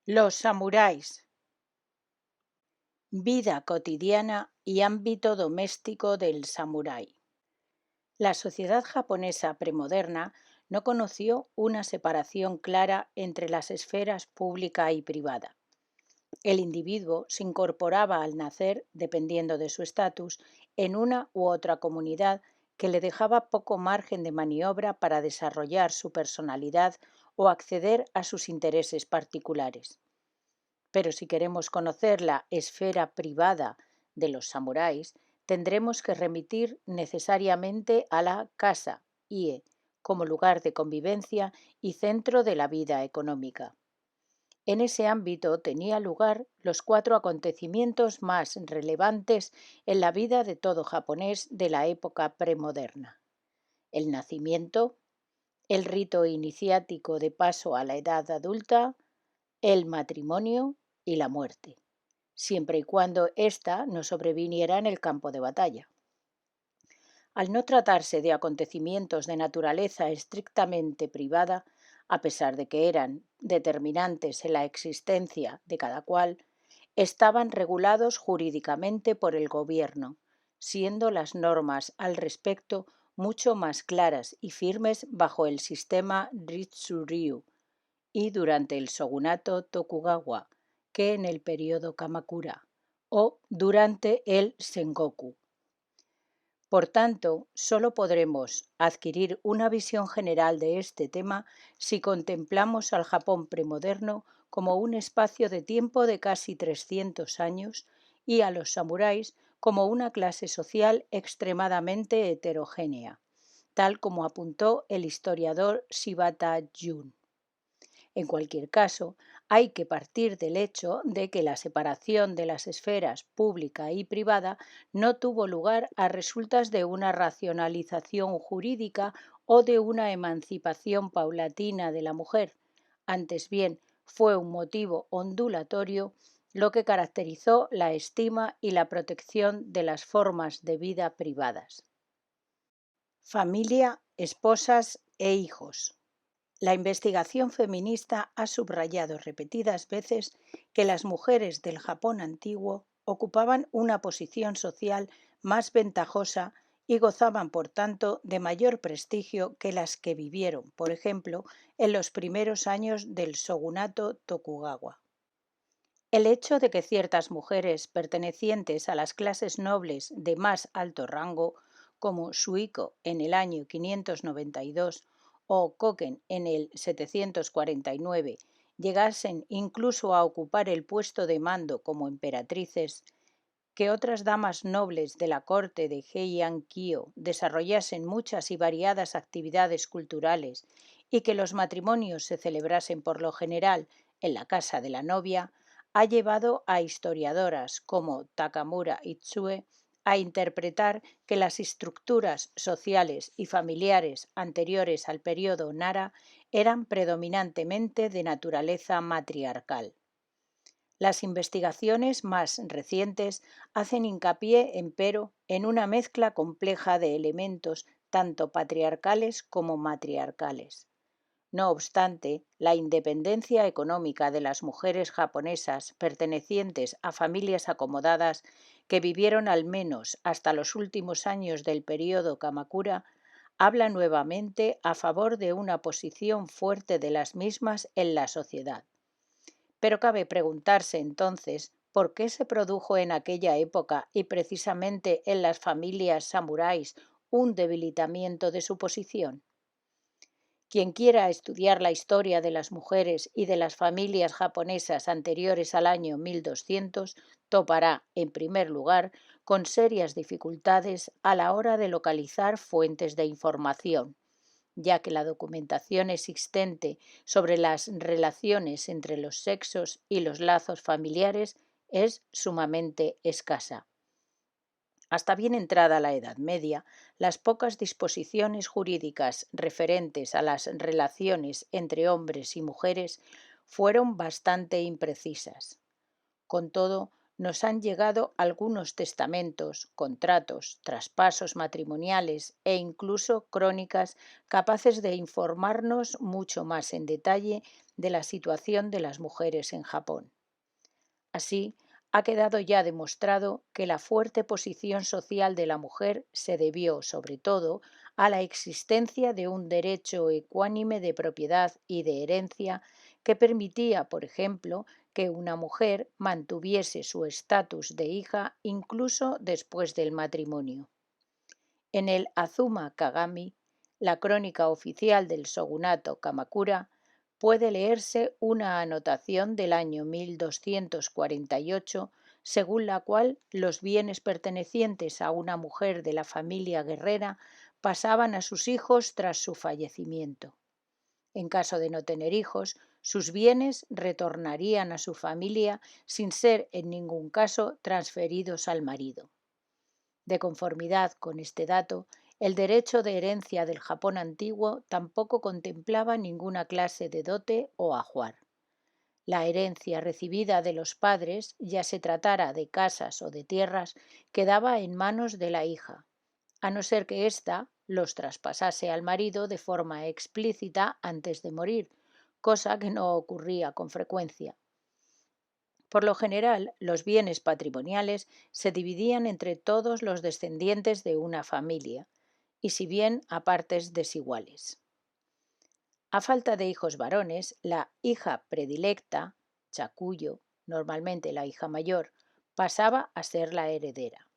Los samuráis, vida cotidiana y ámbito doméstico del samurái. La sociedad japonesa premoderna no conoció una separación clara entre las esferas pública y privada. El individuo se incorporaba al nacer, dependiendo de su estatus, en una u otra comunidad que le dejaba poco margen de maniobra para desarrollar su personalidad o acceder a sus intereses particulares. Pero si queremos conocer la esfera privada de los samuráis, tendremos que remitir necesariamente a la casa, ie, como lugar de convivencia y centro de la vida económica. En ese ámbito tenía lugar los 4 acontecimientos más relevantes en la vida de todo japonés de la época premoderna: el nacimiento, el rito iniciático de paso a la edad adulta, el matrimonio y la muerte, siempre y cuando ésta no sobreviniera en el campo de batalla. Al no tratarse de acontecimientos de naturaleza estrictamente privada, a pesar de que eran determinantes en la existencia de cada cual, estaban regulados jurídicamente por el gobierno, siendo las normas al respecto mucho más claras y firmes bajo el sistema Ritsuryu y durante el shogunato Tokugawa que en el periodo Kamakura o durante el Sengoku. Por tanto, solo podremos adquirir una visión general de este tema si contemplamos al Japón premoderno como un espacio de tiempo de casi 300 años y a los samuráis como una clase social extremadamente heterogénea, tal como apuntó el historiador Shibata Jun. En cualquier caso, hay que partir del hecho de que la separación de las esferas pública y privada no tuvo lugar a resultas de una racionalización jurídica o de una emancipación paulatina de la mujer. Antes bien, fue un motivo ondulatorio lo que caracterizó la estima y la protección de las formas de vida privadas. Familia, esposas e hijos. La investigación feminista ha subrayado repetidas veces que las mujeres del Japón antiguo ocupaban una posición social más ventajosa y gozaban, por tanto, de mayor prestigio que las que vivieron, por ejemplo, en los primeros años del shogunato Tokugawa. El hecho de que ciertas mujeres pertenecientes a las clases nobles de más alto rango, como Suiko en el año 592 o Koken en el 749, llegasen incluso a ocupar el puesto de mando como emperatrices, que otras damas nobles de la corte de Heian Kyo desarrollasen muchas y variadas actividades culturales y que los matrimonios se celebrasen por lo general en la casa de la novia, ha llevado a historiadoras como Takamura Itsue a interpretar que las estructuras sociales y familiares anteriores al periodo Nara eran predominantemente de naturaleza matriarcal. Las investigaciones más recientes hacen hincapié, empero, en una mezcla compleja de elementos tanto patriarcales como matriarcales. No obstante, la independencia económica de las mujeres japonesas pertenecientes a familias acomodadas que vivieron al menos hasta los últimos años del período Kamakura habla nuevamente a favor de una posición fuerte de las mismas en la sociedad. Pero cabe preguntarse entonces por qué se produjo en aquella época y precisamente en las familias samuráis un debilitamiento de su posición. Quien quiera estudiar la historia de las mujeres y de las familias japonesas anteriores al año 1200 topará, en primer lugar, con serias dificultades a la hora de localizar fuentes de información, ya que la documentación existente sobre las relaciones entre los sexos y los lazos familiares es sumamente escasa. Hasta bien entrada la Edad Media, las pocas disposiciones jurídicas referentes a las relaciones entre hombres y mujeres fueron bastante imprecisas. Con todo, nos han llegado algunos testamentos, contratos, traspasos matrimoniales e incluso crónicas capaces de informarnos mucho más en detalle de la situación de las mujeres en Japón. Así, ha quedado ya demostrado que la fuerte posición social de la mujer se debió, sobre todo, a la existencia de un derecho ecuánime de propiedad y de herencia que permitía, por ejemplo, que una mujer mantuviese su estatus de hija incluso después del matrimonio. En el Azuma Kagami, la crónica oficial del shogunato Kamakura, puede leerse una anotación del año 1248 según la cual los bienes pertenecientes a una mujer de la familia guerrera pasaban a sus hijos tras su fallecimiento. En caso de no tener hijos, sus bienes retornarían a su familia sin ser en ningún caso transferidos al marido. De conformidad con este dato, el derecho de herencia del Japón antiguo tampoco contemplaba ninguna clase de dote o ajuar. La herencia recibida de los padres, ya se tratara de casas o de tierras, quedaba en manos de la hija, a no ser que ésta los traspasase al marido de forma explícita antes de morir, cosa que no ocurría con frecuencia. Por lo general, los bienes patrimoniales se dividían entre todos los descendientes de una familia, y si bien a partes desiguales. A falta de hijos varones, la hija predilecta, chakuyo, normalmente la hija mayor, pasaba a ser la heredera.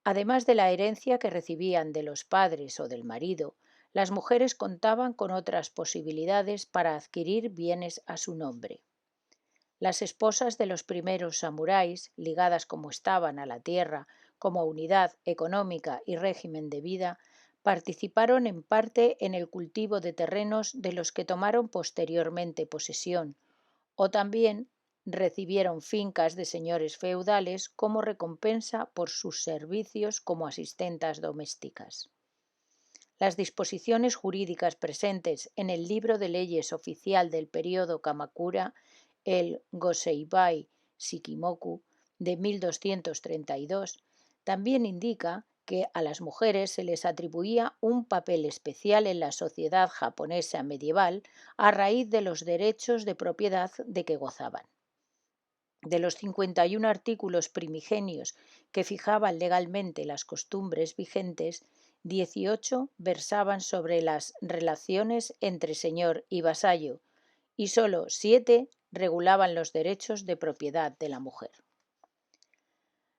Además de la herencia que recibían de los padres o del marido, las mujeres contaban con otras posibilidades para adquirir bienes a su nombre. Las esposas de los primeros samuráis, ligadas como estaban a la tierra como unidad económica y régimen de vida, participaron en parte en el cultivo de terrenos de los que tomaron posteriormente posesión, o también recibieron fincas de señores feudales como recompensa por sus servicios como asistentas domésticas. Las disposiciones jurídicas presentes en el libro de leyes oficial del período Kamakura, el Goseibai Shikimoku de 1232, también indica que a las mujeres se les atribuía un papel especial en la sociedad japonesa medieval a raíz de los derechos de propiedad de que gozaban. De los 51 artículos primigenios que fijaban legalmente las costumbres vigentes, 18 versaban sobre las relaciones entre señor y vasallo, y solo 7 regulaban los derechos de propiedad de la mujer.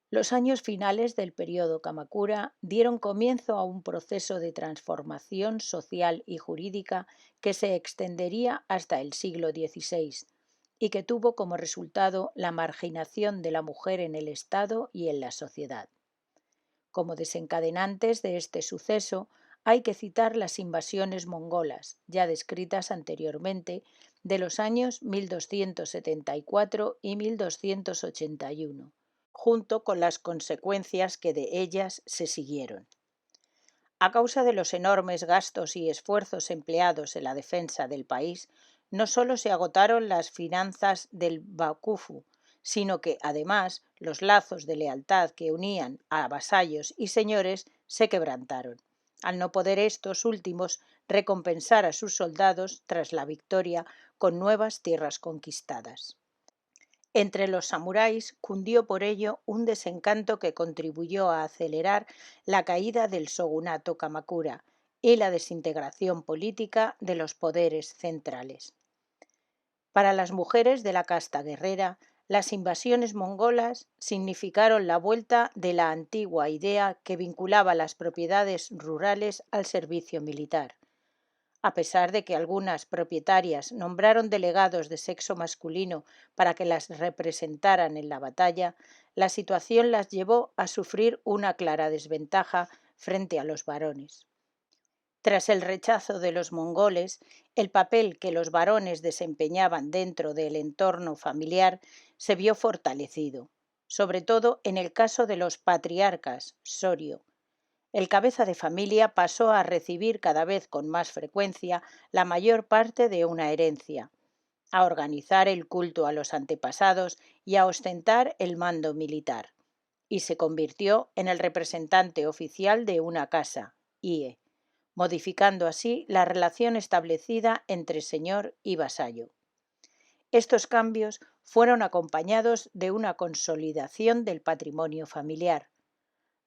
Los años finales del período Kamakura dieron comienzo a un proceso de transformación social y jurídica que se extendería hasta el siglo XVI y que tuvo como resultado la marginación de la mujer en el Estado y en la sociedad. Como desencadenantes de este suceso hay que citar las invasiones mongolas, ya descritas anteriormente, de los años 1274 y 1281, junto con las consecuencias que de ellas se siguieron. A causa de los enormes gastos y esfuerzos empleados en la defensa del país, no solo se agotaron las finanzas del bakufu, sino que, además, los lazos de lealtad que unían a vasallos y señores se quebrantaron, al no poder estos últimos recompensar a sus soldados tras la victoria con nuevas tierras conquistadas. Entre los samuráis cundió por ello un desencanto que contribuyó a acelerar la caída del shogunato Kamakura y la desintegración política de los poderes centrales. Para las mujeres de la casta guerrera, las invasiones mongolas significaron la vuelta de la antigua idea que vinculaba las propiedades rurales al servicio militar. A pesar de que algunas propietarias nombraron delegados de sexo masculino para que las representaran en la batalla, la situación las llevó a sufrir una clara desventaja frente a los varones. Tras el rechazo de los mongoles, el papel que los varones desempeñaban dentro del entorno familiar se vio fortalecido, sobre todo en el caso de los patriarcas, Soryo. El cabeza de familia pasó a recibir cada vez con más frecuencia la mayor parte de una herencia, a organizar el culto a los antepasados y a ostentar el mando militar, y se convirtió en el representante oficial de una casa, Ie, modificando así la relación establecida entre señor y vasallo. Estos cambios fueron acompañados de una consolidación del patrimonio familiar.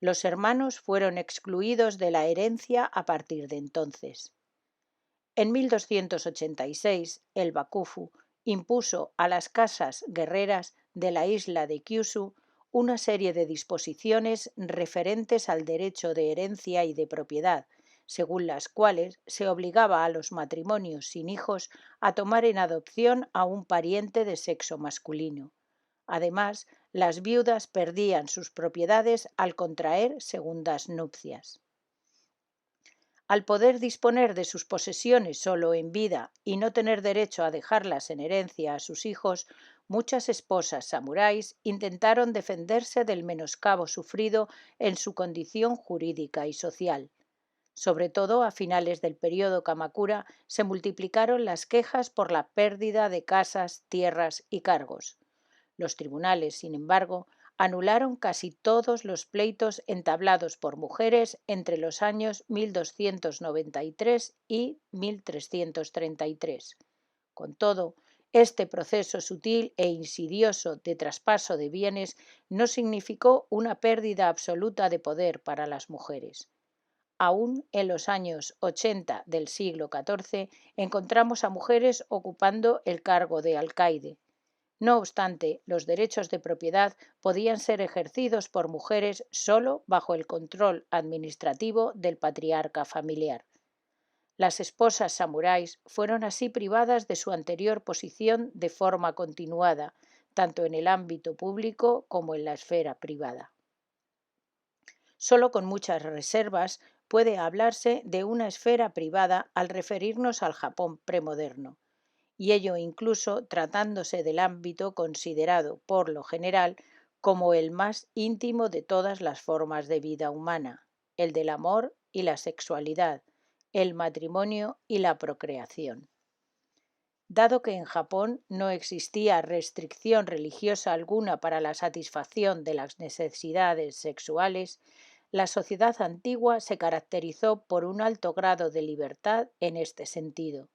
Los hermanos fueron excluidos de la herencia a partir de entonces. En 1286, el Bakufu impuso a las casas guerreras de la isla de Kyushu una serie de disposiciones referentes al derecho de herencia y de propiedad, según las cuales se obligaba a los matrimonios sin hijos a tomar en adopción a un pariente de sexo masculino. Además, las viudas perdían sus propiedades al contraer segundas nupcias. Al poder disponer de sus posesiones solo en vida y no tener derecho a dejarlas en herencia a sus hijos, muchas esposas samuráis intentaron defenderse del menoscabo sufrido en su condición jurídica y social. Sobre todo a finales del período Kamakura se multiplicaron las quejas por la pérdida de casas, tierras y cargos. Los tribunales, sin embargo, anularon casi todos los pleitos entablados por mujeres entre los años 1293 y 1333. Con todo, este proceso sutil e insidioso de traspaso de bienes no significó una pérdida absoluta de poder para las mujeres. Aún en los años 80 del siglo XIV encontramos a mujeres ocupando el cargo de alcaide. No obstante, los derechos de propiedad podían ser ejercidos por mujeres solo bajo el control administrativo del patriarca familiar. Las esposas samuráis fueron así privadas de su anterior posición de forma continuada, tanto en el ámbito público como en la esfera privada. Solo con muchas reservas puede hablarse de una esfera privada al referirnos al Japón premoderno, y ello incluso tratándose del ámbito considerado por lo general como el más íntimo de todas las formas de vida humana, el del amor y la sexualidad, el matrimonio y la procreación. Dado que en Japón no existía restricción religiosa alguna para la satisfacción de las necesidades sexuales, la sociedad antigua se caracterizó por un alto grado de libertad en este sentido.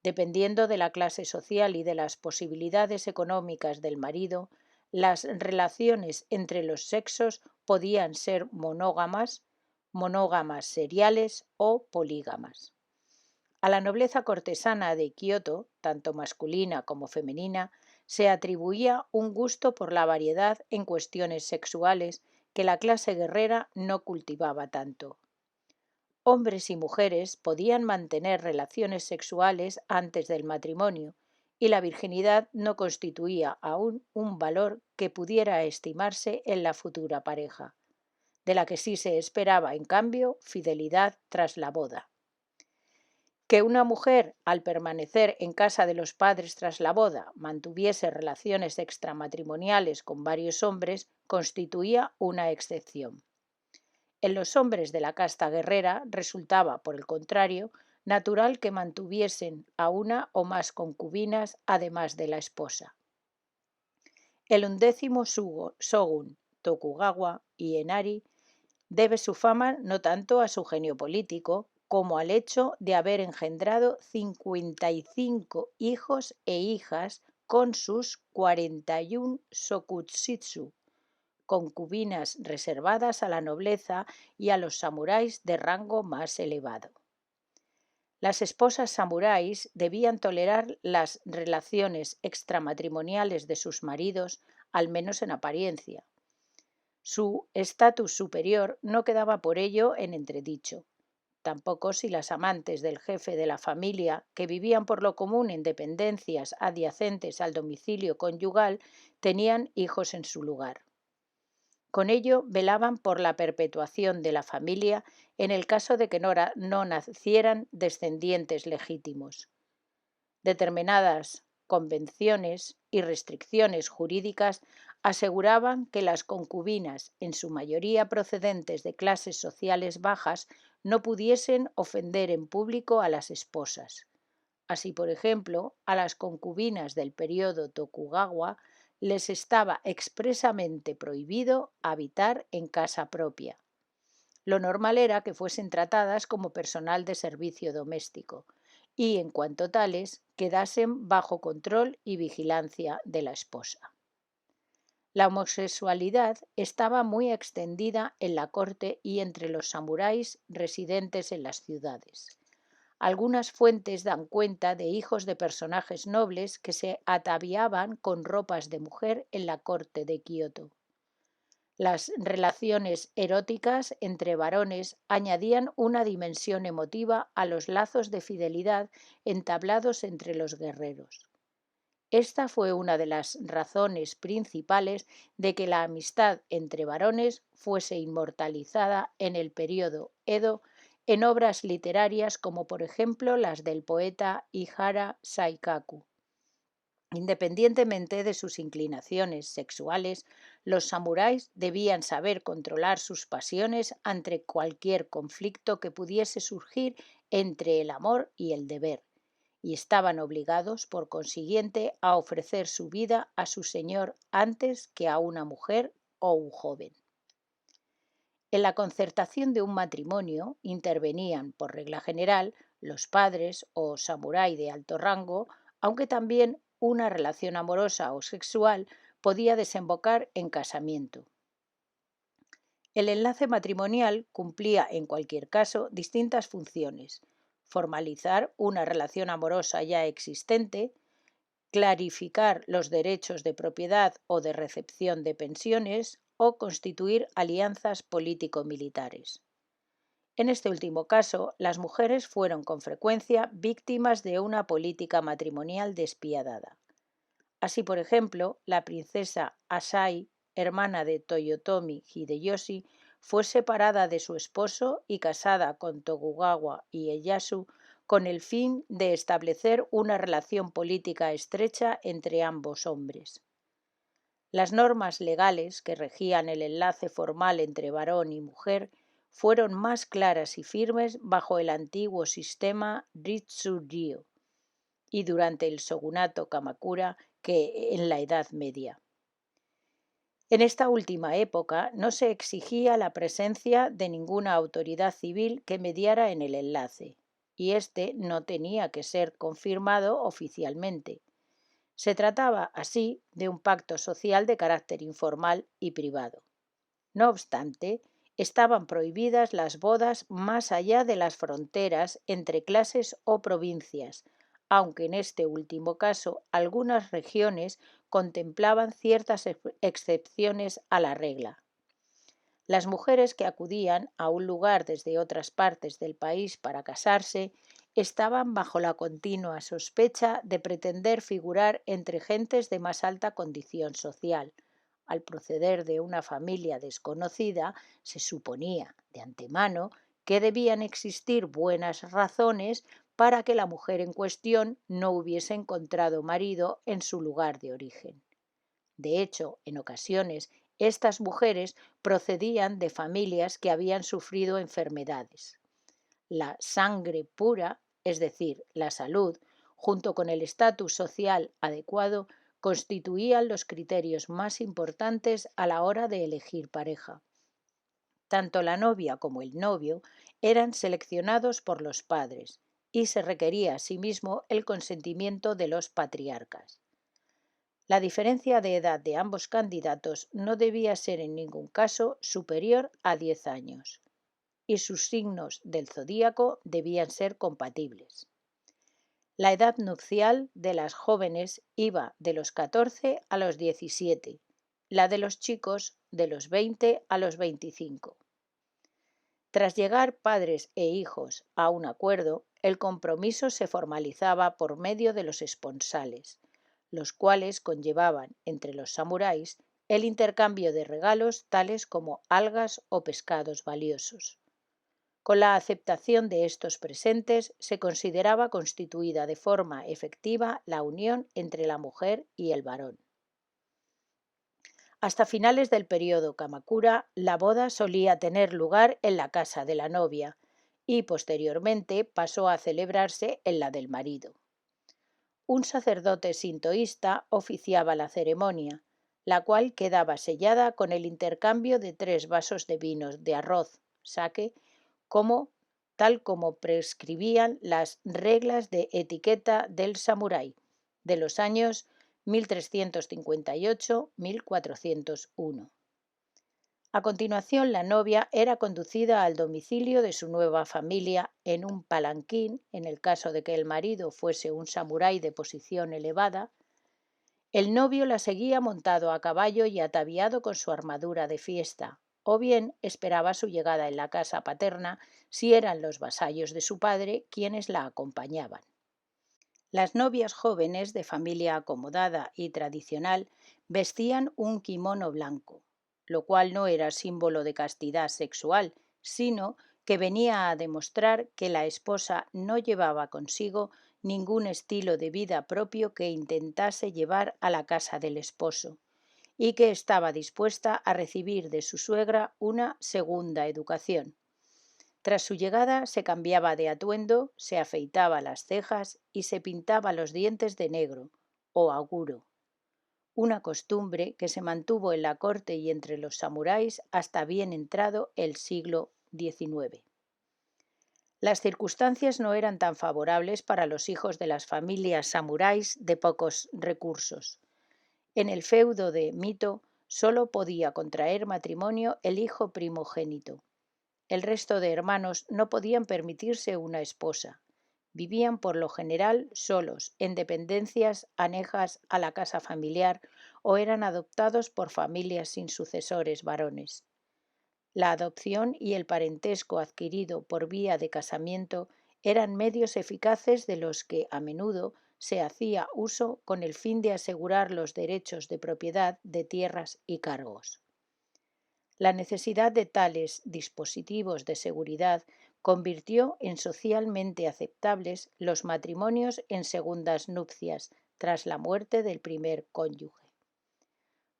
Dependiendo de la clase social y de las posibilidades económicas del marido, las relaciones entre los sexos podían ser monógamas, monógamas seriales o polígamas. A la nobleza cortesana de Kioto, tanto masculina como femenina, se atribuía un gusto por la variedad en cuestiones sexuales que la clase guerrera no cultivaba tanto. Hombres y mujeres podían mantener relaciones sexuales antes del matrimonio, y la virginidad no constituía aún un valor que pudiera estimarse en la futura pareja, de la que sí se esperaba, en cambio, fidelidad tras la boda. Que una mujer, al permanecer en casa de los padres tras la boda, mantuviese relaciones extramatrimoniales con varios hombres, constituía una excepción. En los hombres de la casta guerrera resultaba, por el contrario, natural que mantuviesen a una o más concubinas además de la esposa. El 11º shogun Tokugawa Ienaari debe su fama no tanto a su genio político como al hecho de haber engendrado 55 hijos e hijas con sus 41 shokushitsu, concubinas reservadas a la nobleza y a los samuráis de rango más elevado. Las esposas samuráis debían tolerar las relaciones extramatrimoniales de sus maridos, al menos en apariencia. Su estatus superior no quedaba por ello en entredicho. Tampoco si las amantes del jefe de la familia, que vivían por lo común en dependencias adyacentes al domicilio conyugal, tenían hijos en su lugar. Con ello velaban por la perpetuación de la familia en el caso de que no nacieran descendientes legítimos. Determinadas convenciones y restricciones jurídicas aseguraban que las concubinas, en su mayoría procedentes de clases sociales bajas, no pudiesen ofender en público a las esposas. Así, por ejemplo, a las concubinas del período Tokugawa les estaba expresamente prohibido habitar en casa propia. Lo normal era que fuesen tratadas como personal de servicio doméstico y, en cuanto tales, quedasen bajo control y vigilancia de la esposa. La homosexualidad estaba muy extendida en la corte y entre los samuráis residentes en las ciudades. Algunas fuentes dan cuenta de hijos de personajes nobles que se ataviaban con ropas de mujer en la corte de Kioto. Las relaciones eróticas entre varones añadían una dimensión emotiva a los lazos de fidelidad entablados entre los guerreros. Esta fue una de las razones principales de que la amistad entre varones fuese inmortalizada en el período Edo en obras literarias como por ejemplo las del poeta Ihara Saikaku. Independientemente de sus inclinaciones sexuales, los samuráis debían saber controlar sus pasiones ante cualquier conflicto que pudiese surgir entre el amor y el deber, y estaban obligados, por consiguiente, a ofrecer su vida a su señor antes que a una mujer o un joven. En la concertación de un matrimonio intervenían, por regla general, los padres o samurái de alto rango, aunque también una relación amorosa o sexual podía desembocar en casamiento. El enlace matrimonial cumplía, en cualquier caso, distintas funciones: formalizar una relación amorosa ya existente, clarificar los derechos de propiedad o de recepción de pensiones o constituir alianzas político-militares. En este último caso, las mujeres fueron con frecuencia víctimas de una política matrimonial despiadada. Así, por ejemplo, la princesa Asai, hermana de Toyotomi Hideyoshi, fue separada de su esposo y casada con Tokugawa Ieyasu con el fin de establecer una relación política estrecha entre ambos hombres. Las normas legales que regían el enlace formal entre varón y mujer fueron más claras y firmes bajo el antiguo sistema Ritsu-ryo y durante el shogunato Kamakura que en la Edad Media. En esta última época no se exigía la presencia de ninguna autoridad civil que mediara en el enlace, y este no tenía que ser confirmado oficialmente. Se trataba, así, de un pacto social de carácter informal y privado. No obstante, estaban prohibidas las bodas más allá de las fronteras entre clases o provincias, aunque en este último caso algunas regiones contemplaban ciertas excepciones a la regla. Las mujeres que acudían a un lugar desde otras partes del país para casarse estaban bajo la continua sospecha de pretender figurar entre gentes de más alta condición social. Al proceder de una familia desconocida, se suponía de antemano que debían existir buenas razones para que la mujer en cuestión no hubiese encontrado marido en su lugar de origen. De hecho, en ocasiones, estas mujeres procedían de familias que habían sufrido enfermedades. La sangre pura, es decir, la salud, junto con el estatus social adecuado, constituían los criterios más importantes a la hora de elegir pareja. Tanto la novia como el novio eran seleccionados por los padres y se requería asimismo el consentimiento de los patriarcas. La diferencia de edad de ambos candidatos no debía ser en ningún caso superior a 10 años y sus signos del zodíaco debían ser compatibles. La edad nupcial de las jóvenes iba de los 14 a los 17, la de los chicos de los 20 a los 25. Tras llegar padres e hijos a un acuerdo, el compromiso se formalizaba por medio de los esponsales, los cuales conllevaban entre los samuráis el intercambio de regalos tales como algas o pescados valiosos. Con la aceptación de estos presentes se consideraba constituida de forma efectiva la unión entre la mujer y el varón. Hasta finales del período Kamakura, la boda solía tener lugar en la casa de la novia y posteriormente pasó a celebrarse en la del marido. Un sacerdote sintoísta oficiaba la ceremonia, la cual quedaba sellada con el intercambio de 3 vasos de vinos de arroz, sake, tal como prescribían las reglas de etiqueta del samurái de los años 1358-1401. A continuación, la novia era conducida al domicilio de su nueva familia en un palanquín, en el caso de que el marido fuese un samurái de posición elevada. El novio la seguía montado a caballo y ataviado con su armadura de fiesta, o bien esperaba su llegada en la casa paterna si eran los vasallos de su padre quienes la acompañaban. Las novias jóvenes de familia acomodada y tradicional vestían un kimono blanco, lo cual no era símbolo de castidad sexual, sino que venía a demostrar que la esposa no llevaba consigo ningún estilo de vida propio que intentase llevar a la casa del esposo, y que estaba dispuesta a recibir de su suegra una segunda educación. Tras su llegada se cambiaba de atuendo, se afeitaba las cejas y se pintaba los dientes de negro, o aguro, una costumbre que se mantuvo en la corte y entre los samuráis hasta bien entrado el siglo XIX. Las circunstancias no eran tan favorables para los hijos de las familias samuráis de pocos recursos. En el feudo de Mito solo podía contraer matrimonio el hijo primogénito. El resto de hermanos no podían permitirse una esposa. Vivían por lo general solos, en dependencias anejas a la casa familiar, o eran adoptados por familias sin sucesores varones. La adopción y el parentesco adquirido por vía de casamiento eran medios eficaces de los que a menudo se hacía uso con el fin de asegurar los derechos de propiedad de tierras y cargos. La necesidad de tales dispositivos de seguridad convirtió en socialmente aceptables los matrimonios en segundas nupcias tras la muerte del primer cónyuge.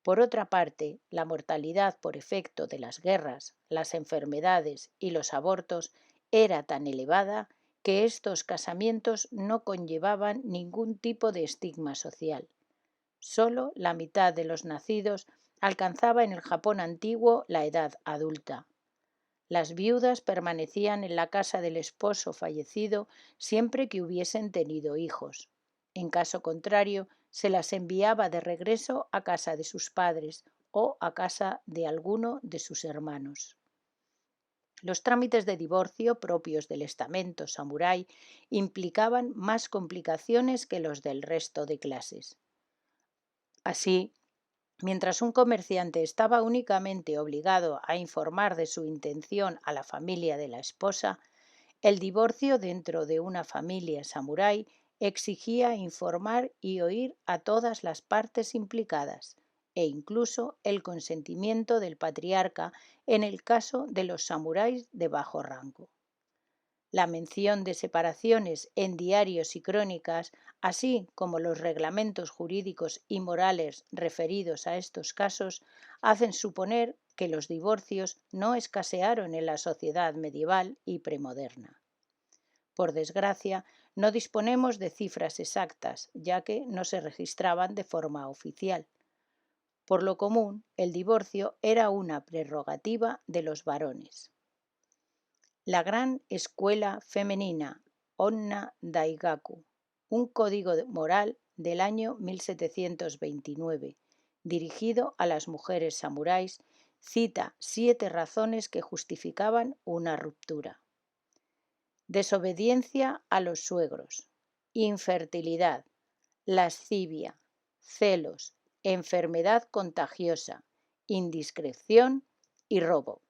Por otra parte, la mortalidad por efecto de las guerras, las enfermedades y los abortos era tan elevada que estos casamientos no conllevaban ningún tipo de estigma social. Solo la mitad de los nacidos alcanzaba en el Japón antiguo la edad adulta. Las viudas permanecían en la casa del esposo fallecido siempre que hubiesen tenido hijos. En caso contrario, se las enviaba de regreso a casa de sus padres o a casa de alguno de sus hermanos. Los trámites de divorcio propios del estamento samurái implicaban más complicaciones que los del resto de clases. Así, mientras un comerciante estaba únicamente obligado a informar de su intención a la familia de la esposa, el divorcio dentro de una familia samurái exigía informar y oír a todas las partes implicadas, e incluso el consentimiento del patriarca en el caso de los samuráis de bajo rango. La mención de separaciones en diarios y crónicas, así como los reglamentos jurídicos y morales referidos a estos casos, hacen suponer que los divorcios no escasearon en la sociedad medieval y premoderna. Por desgracia, no disponemos de cifras exactas, ya que no se registraban de forma oficial. Por lo común, el divorcio era una prerrogativa de los varones. La Gran Escuela Femenina, Onna Daigaku, un código moral del año 1729, dirigido a las mujeres samuráis, cita 7 razones que justificaban una ruptura. Desobediencia a los suegros, infertilidad, lascivia, celos, enfermedad contagiosa, indiscreción y robo.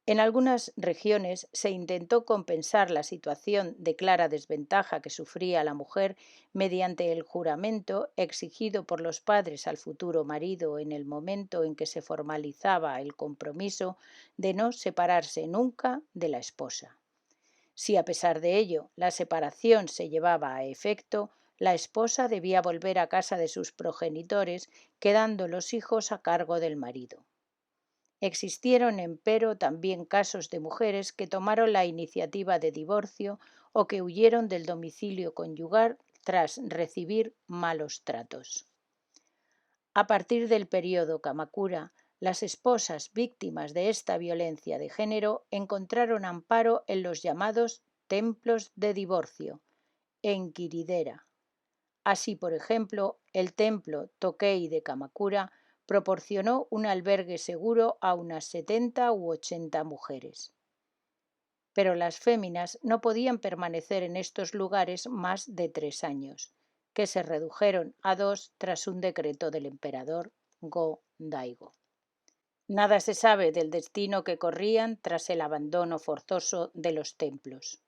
En algunas regiones se intentó compensar la situación de clara desventaja que sufría la mujer mediante el juramento exigido por los padres al futuro marido en el momento en que se formalizaba el compromiso de no separarse nunca de la esposa. Si a pesar de ello la separación se llevaba a efecto, la esposa debía volver a casa de sus progenitores, quedando los hijos a cargo del marido. Existieron, empero, también casos de mujeres que tomaron la iniciativa de divorcio o que huyeron del domicilio conyugal tras recibir malos tratos. A partir del período Kamakura, Las esposas víctimas de esta violencia de género encontraron amparo en los llamados templos de divorcio, en Kiridera. Así, por ejemplo, el templo Tokei de Kamakura proporcionó un albergue seguro a unas 70 u 80 mujeres. Pero las féminas no podían permanecer en estos lugares más de 3 años, que se redujeron a 2 tras un decreto del emperador Go-Daigo. Nada se sabe del destino que corrían tras el abandono forzoso de los templos.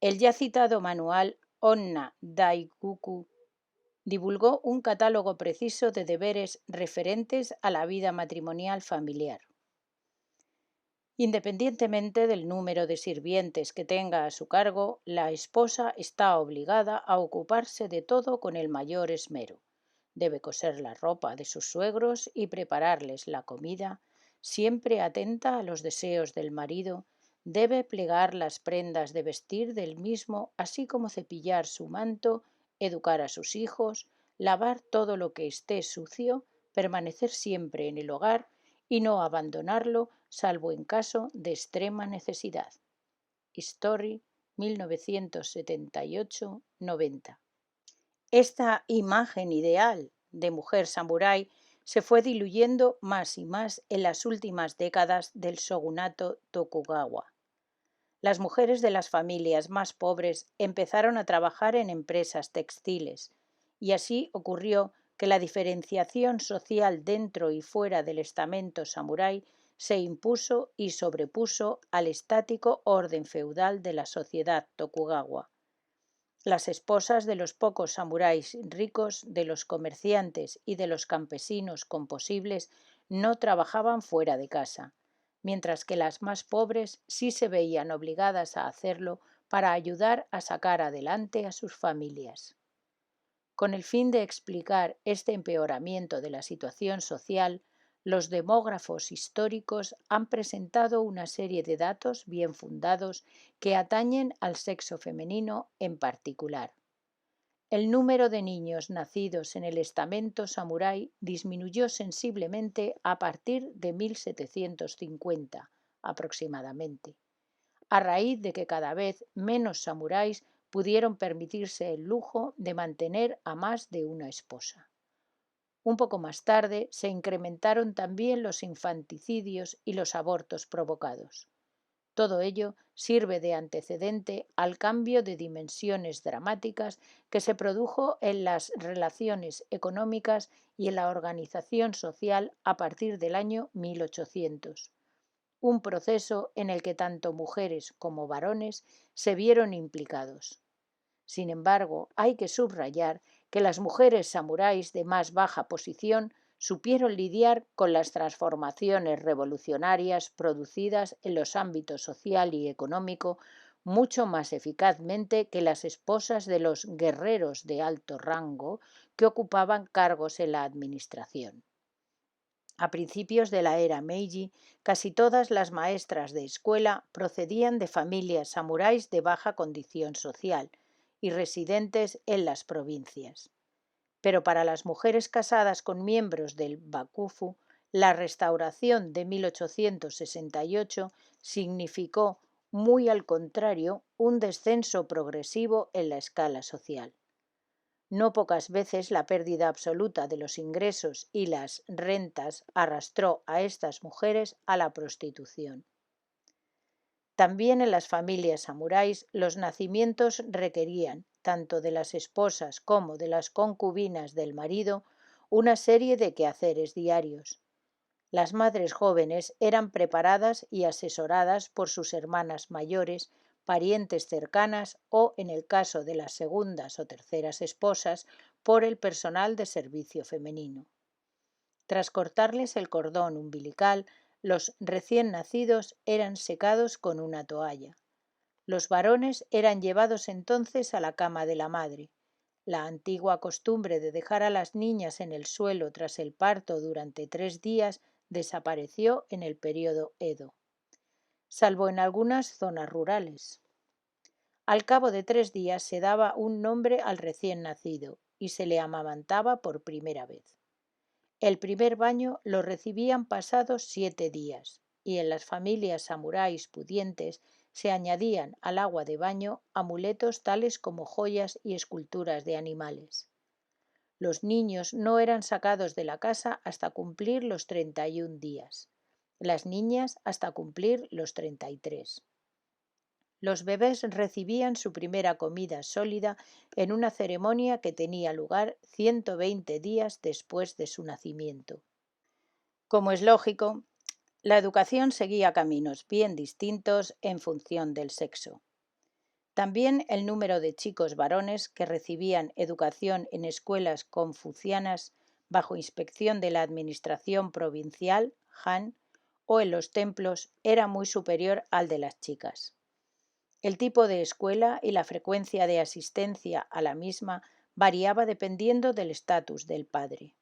El ya citado manual Onna Daiguku divulgó un catálogo preciso de deberes referentes a la vida matrimonial familiar. Independientemente del número de sirvientes que tenga a su cargo, la esposa está obligada a ocuparse de todo con el mayor esmero. Debe coser la ropa de sus suegros y prepararles la comida, siempre atenta a los deseos del marido, debe plegar las prendas de vestir del mismo, así como cepillar su manto, educar a sus hijos, lavar todo lo que esté sucio, permanecer siempre en el hogar y no abandonarlo salvo en caso de extrema necesidad. Story, 1978-90. Esta imagen ideal de mujer samurái se fue diluyendo más y más en las últimas décadas del shogunato Tokugawa. Las mujeres de las familias más pobres empezaron a trabajar en empresas textiles, y así ocurrió que la diferenciación social dentro y fuera del estamento samurái se impuso y sobrepuso al estático orden feudal de la sociedad Tokugawa. Las esposas de los pocos samuráis ricos, de los comerciantes y de los campesinos composibles no trabajaban fuera de casa, mientras que las más pobres sí se veían obligadas a hacerlo para ayudar a sacar adelante a sus familias. Con el fin de explicar este empeoramiento de la situación social, los demógrafos históricos han presentado una serie de datos bien fundados que atañen al sexo femenino en particular. El número de niños nacidos en el estamento samurái disminuyó sensiblemente a partir de 1750 aproximadamente, a raíz de que cada vez menos samuráis pudieron permitirse el lujo de mantener a más de una esposa. Un poco más tarde se incrementaron también los infanticidios y los abortos provocados. Todo ello sirve de antecedente al cambio de dimensiones dramáticas que se produjo en las relaciones económicas y en la organización social a partir del año 1800. Un proceso en el que tanto mujeres como varones se vieron implicados. Sin embargo, hay que subrayar que las mujeres samuráis de más baja posición supieron lidiar con las transformaciones revolucionarias producidas en los ámbitos social y económico mucho más eficazmente que las esposas de los guerreros de alto rango que ocupaban cargos en la administración. A principios de la era Meiji, casi todas las maestras de escuela procedían de familias samuráis de baja condición social y residentes en las provincias. Pero para las mujeres casadas con miembros del Bakufu, la restauración de 1868 significó, muy al contrario, un descenso progresivo en la escala social. No pocas veces la pérdida absoluta de los ingresos y las rentas arrastró a estas mujeres a la prostitución. También en las familias samuráis los nacimientos requerían, tanto de las esposas como de las concubinas del marido, una serie de quehaceres diarios. Las madres jóvenes eran preparadas y asesoradas por sus hermanas mayores, parientes cercanas o, en el caso de las segundas o terceras esposas, por el personal de servicio femenino. Tras cortarles el cordón umbilical, los recién nacidos eran secados con una toalla. Los varones eran llevados entonces a la cama de la madre. La antigua costumbre de dejar a las niñas en el suelo tras el parto durante 3 días desapareció en el período Edo, salvo en algunas zonas rurales. Al cabo de 3 días se daba un nombre al recién nacido y se le amamantaba por primera vez. El primer baño lo recibían pasados 7 días, y en las familias samuráis pudientes se añadían al agua de baño amuletos tales como joyas y esculturas de animales. Los niños no eran sacados de la casa hasta cumplir los 31 días, las niñas hasta cumplir los 33. Los bebés recibían su primera comida sólida en una ceremonia que tenía lugar 120 días después de su nacimiento. Como es lógico, la educación seguía caminos bien distintos en función del sexo. También el número de chicos varones que recibían educación en escuelas confucianas bajo inspección de la administración provincial, Han, o en los templos era muy superior al de las chicas. El tipo de escuela y la frecuencia de asistencia a la misma variaba dependiendo del estatus del padre.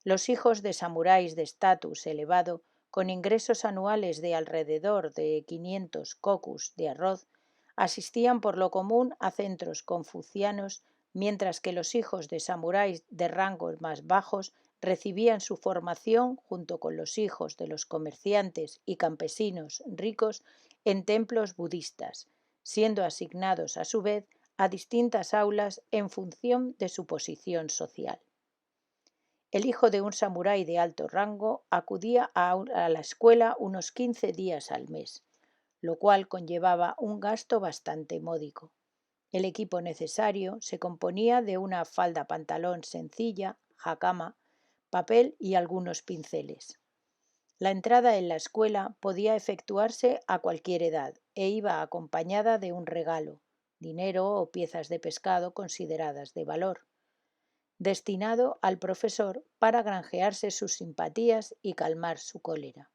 Los hijos de samuráis de estatus elevado, con ingresos anuales de alrededor de 500 kokus de arroz, asistían por lo común a centros confucianos, mientras que los hijos de samuráis de rangos más bajos recibían su formación junto con los hijos de los comerciantes y campesinos ricos en templos budistas, siendo asignados a su vez a distintas aulas en función de su posición social. El hijo de un samurái de alto rango acudía a la escuela unos 15 días al mes, lo cual conllevaba un gasto bastante módico. El equipo necesario se componía de una falda-pantalón sencilla, hakama, papel y algunos pinceles. La entrada en la escuela podía efectuarse a cualquier edad e iba acompañada de un regalo, dinero o piezas de pescado consideradas de valor, destinado al profesor para granjearse sus simpatías y calmar su cólera.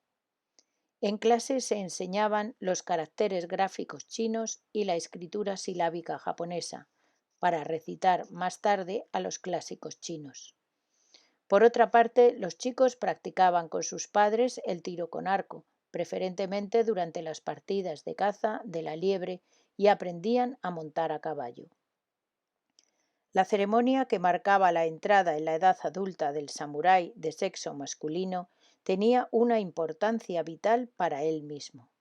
En clase se enseñaban los caracteres gráficos chinos y la escritura silábica japonesa, para recitar más tarde a los clásicos chinos. Por otra parte, los chicos practicaban con sus padres el tiro con arco, preferentemente durante las partidas de caza de la liebre, y aprendían a montar a caballo. La ceremonia que marcaba la entrada en la edad adulta del samurái de sexo masculino tenía una importancia vital para él mismo.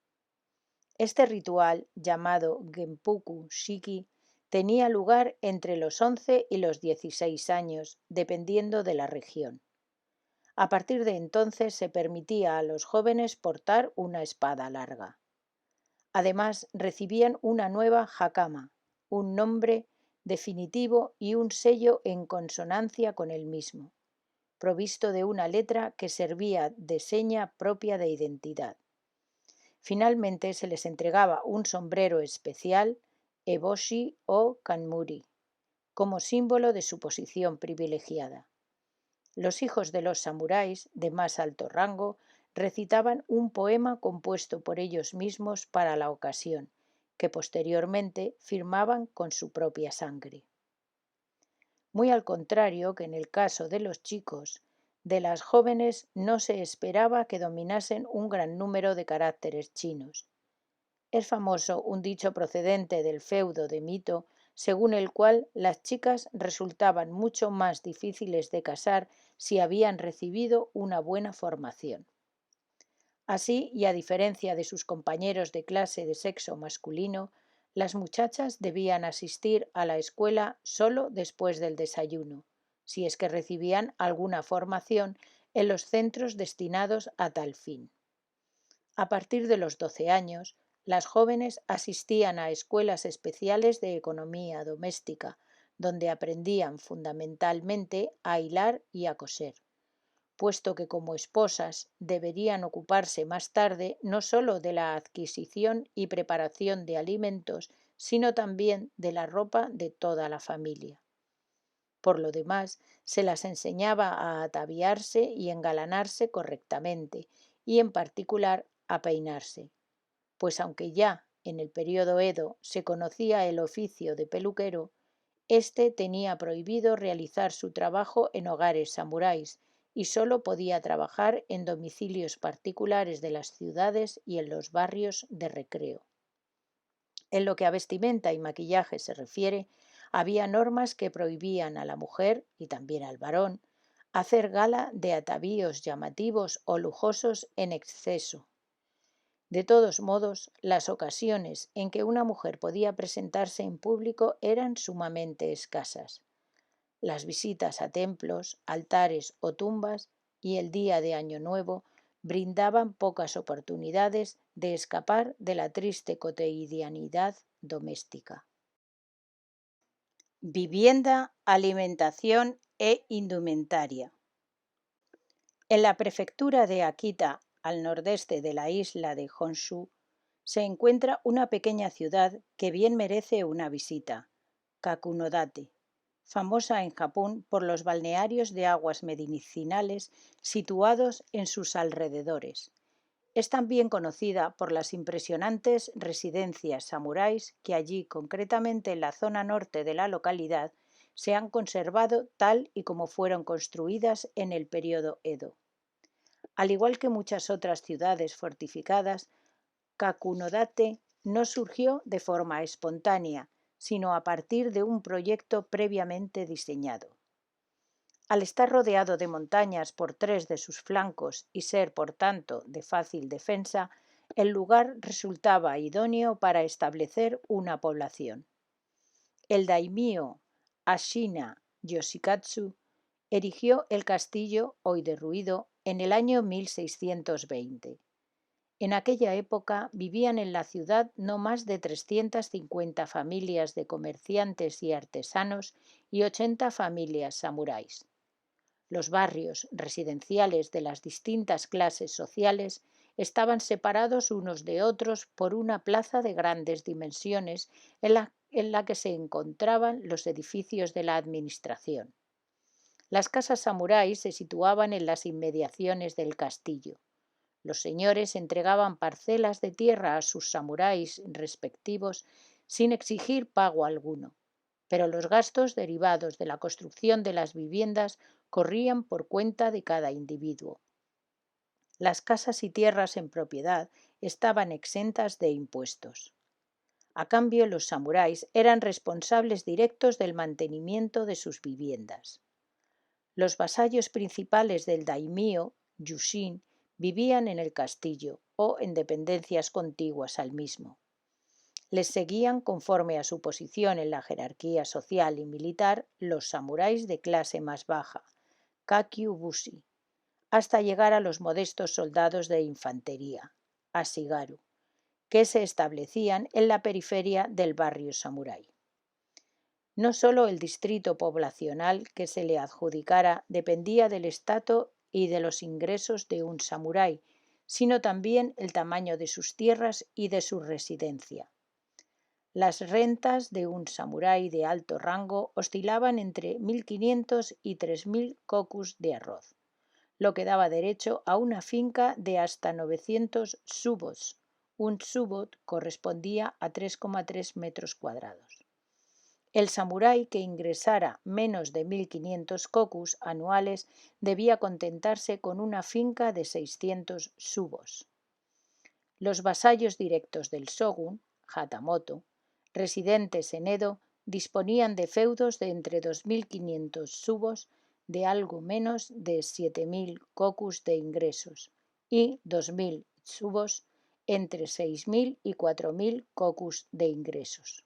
Este ritual, llamado Genpuku Shiki, tenía lugar entre los 11 y los 16 años, dependiendo de la región. A partir de entonces se permitía a los jóvenes portar una espada larga. Además, recibían una nueva hakama, un nombre definitivo y un sello en consonancia con el mismo, provisto de una letra que servía de seña propia de identidad. Finalmente se les entregaba un sombrero especial, eboshi o kanmuri, como símbolo de su posición privilegiada. Los hijos de los samuráis de más alto rango recitaban un poema compuesto por ellos mismos para la ocasión, que posteriormente firmaban con su propia sangre. Muy al contrario que en el caso de los chicos, de las jóvenes no se esperaba que dominasen un gran número de caracteres chinos. Es famoso un dicho procedente del feudo de Mito, según el cual las chicas resultaban mucho más difíciles de casar si habían recibido una buena formación. Así, y a diferencia de sus compañeros de clase de sexo masculino, las muchachas debían asistir a la escuela solo después del desayuno, si es que recibían alguna formación en los centros destinados a tal fin. A partir de los 12 años, las jóvenes asistían a escuelas especiales de economía doméstica, donde aprendían fundamentalmente a hilar y a coser, puesto que como esposas deberían ocuparse más tarde no sólo de la adquisición y preparación de alimentos, sino también de la ropa de toda la familia. Por lo demás, se las enseñaba a ataviarse y engalanarse correctamente, y en particular a peinarse, pues aunque ya en el período Edo se conocía el oficio de peluquero, éste tenía prohibido realizar su trabajo en hogares samuráis y sólo podía trabajar en domicilios particulares de las ciudades y en los barrios de recreo. En lo que a vestimenta y maquillaje se refiere, había normas que prohibían a la mujer, y también al varón, hacer gala de atavíos llamativos o lujosos en exceso. De todos modos, las ocasiones en que una mujer podía presentarse en público eran sumamente escasas. Las visitas a templos, altares o tumbas y el día de Año Nuevo brindaban pocas oportunidades de escapar de la triste cotidianidad doméstica. Vivienda, alimentación e indumentaria. En la prefectura de Akita, al nordeste de la isla de Honshu, se encuentra una pequeña ciudad que bien merece una visita, Kakunodate, famosa en Japón por los balnearios de aguas medicinales situados en sus alrededores. Es también conocida por las impresionantes residencias samuráis que allí, concretamente en la zona norte de la localidad, se han conservado tal y como fueron construidas en el período Edo. Al igual que muchas otras ciudades fortificadas, Kakunodate no surgió de forma espontánea, sino a partir de un proyecto previamente diseñado. Al estar rodeado de montañas por 3 de sus flancos y ser, por tanto, de fácil defensa, el lugar resultaba idóneo para establecer una población. El daimio Ashina Yoshikatsu erigió el castillo, hoy derruido, en el año 1620. En aquella época vivían en la ciudad no más de 350 familias de comerciantes y artesanos y 80 familias samuráis. Los barrios residenciales de las distintas clases sociales estaban separados unos de otros por una plaza de grandes dimensiones en la que se encontraban los edificios de la administración. Las casas samuráis se situaban en las inmediaciones del castillo. Los señores entregaban parcelas de tierra a sus samuráis respectivos sin exigir pago alguno, pero los gastos derivados de la construcción de las viviendas corrían por cuenta de cada individuo. Las casas y tierras en propiedad estaban exentas de impuestos. A cambio, los samuráis eran responsables directos del mantenimiento de sus viviendas. Los vasallos principales del daimio, Yushin, vivían en el castillo o en dependencias contiguas al mismo. Les seguían, conforme a su posición en la jerarquía social y militar, los samuráis de clase más baja, Kakyu-bushi, hasta llegar a los modestos soldados de infantería, Ashigaru, que se establecían en la periferia del barrio samurái. No solo el distrito poblacional que se le adjudicara dependía del estatus y de los ingresos de un samurái, sino también el tamaño de sus tierras y de su residencia. Las rentas de un samurái de alto rango oscilaban entre 1.500 y 3.000 kokus de arroz, lo que daba derecho a una finca de hasta 900 subos. Un subot correspondía a 3,3 metros cuadrados. El samurái que ingresara menos de 1.500 kokus anuales debía contentarse con una finca de 600 subos. Los vasallos directos del shogun, Hatamoto, residentes en Edo, disponían de feudos de entre 2.500 subos de algo menos de 7.000 kokus de ingresos y 2.000 subos entre 6.000 y 4.000 kokus de ingresos.